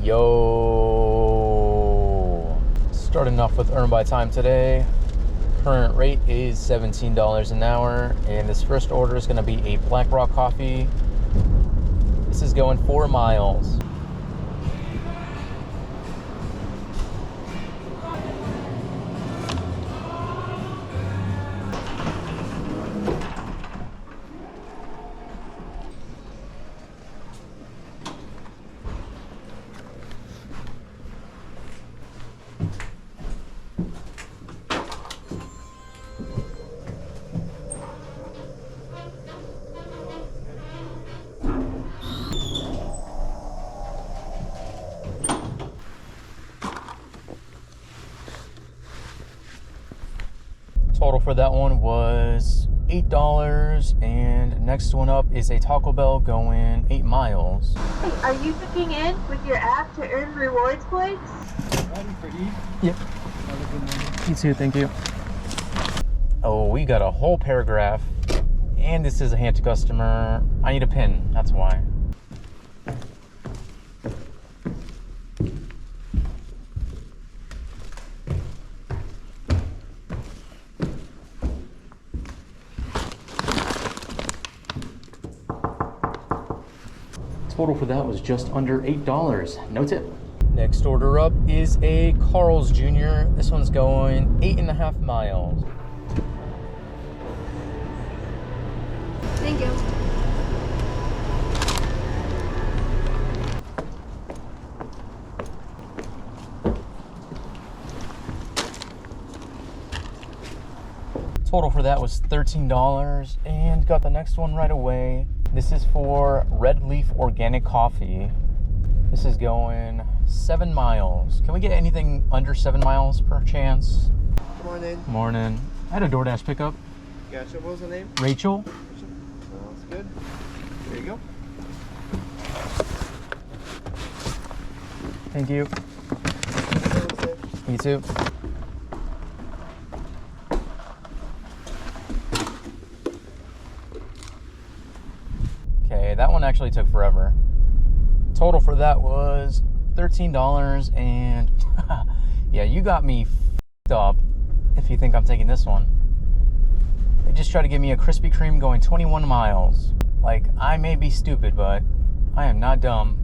Yo, starting off with earn by time today. Current rate is $17 an hour, and this first order is going to be a Black Rock coffee. This is going 4 miles. Total for that one was $8, and next one up is a Taco Bell going 8 miles. Hey, are you checking in with your app to earn rewards points? Ready for Eve? Yep. Have a good morning. You too, thank you. Oh, we got a whole paragraph, and this is a hand to customer. I need a pin, that's why. Total for that was just under $8. No tip. Next order up is a Carl's Jr. This one's going 8.5 miles. Thank you. Total for that was $13, and got the next one right away. This is for Red Leaf Organic Coffee. This is going 7 miles. Can we get anything under 7 miles per chance? Good morning. Morning. I had a DoorDash pickup. Gotcha. What was the name? Rachel. Sounds good. There you go. Thank you. You too. Okay, that one actually took forever. Total for that was $13, and yeah, you got me f***ed up if you think I'm taking this one. They just tried to give me a Krispy Kreme going 21 miles. Like, I may be stupid, but I am not dumb.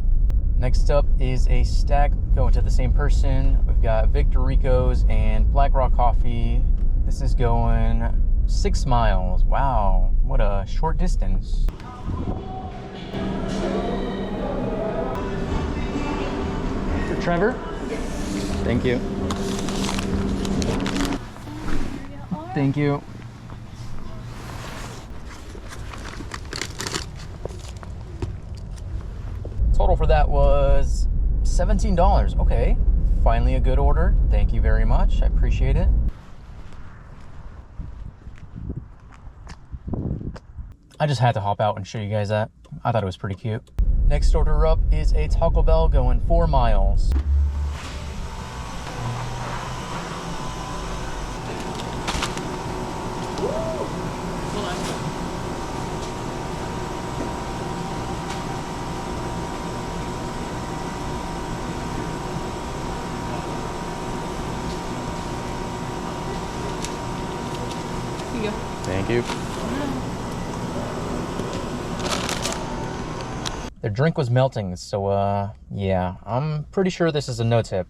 Next up is a stack going to the same person. We've got Victor Rico's and Black Rock Coffee. This is going 6 miles. Wow, what a short distance. For Trevor? Thank you. Thank you. Total for that was $17. Okay, finally a good order. Thank you very much. I appreciate it. I just had to hop out and show you guys that. I thought it was pretty cute. Next order up is a Taco Bell going 4 miles. Thank you. Their drink was melting, so yeah, I'm pretty sure this is a no tip.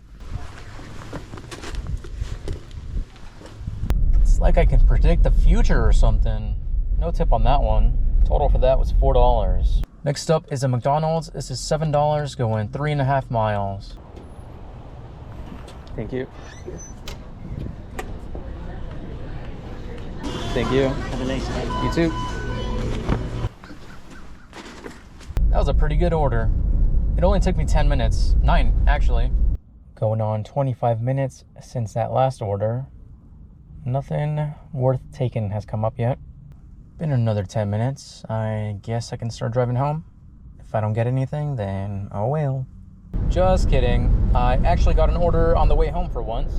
It's like I can predict the future or something. No tip on that one. Total for that was $4. Next up is a McDonald's. This is $7 going 3.5 miles. Thank you. Thank you. Have a nice day. You too. That was a pretty good order. It only took me 10 minutes. 9, actually. Going on 25 minutes since that last order. Nothing worth taking has come up yet. Been another 10 minutes. I guess I can start driving home. If I don't get anything, then oh well. Just kidding. I actually got an order on the way home for once.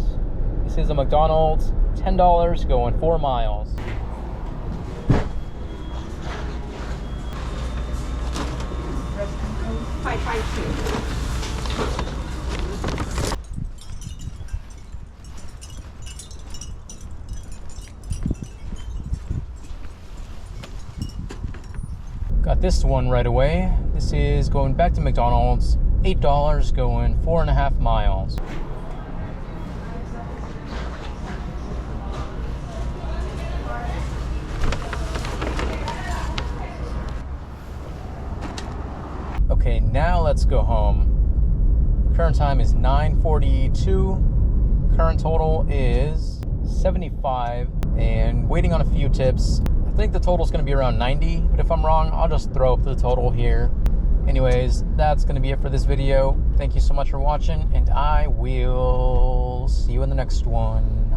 This is a McDonald's. $10 going 4 miles. this one right away. This is going back to McDonald's. $8 going 4.5 miles. Okay, now let's go home. Current time is 9:42. Current total is 75 and waiting on a few tips. I think the total is going to be around 90, but if I'm wrong, I'll just throw up the total here. Anyways, that's going to be it for this video. Thank you so much for watching, and I will see you in the next one.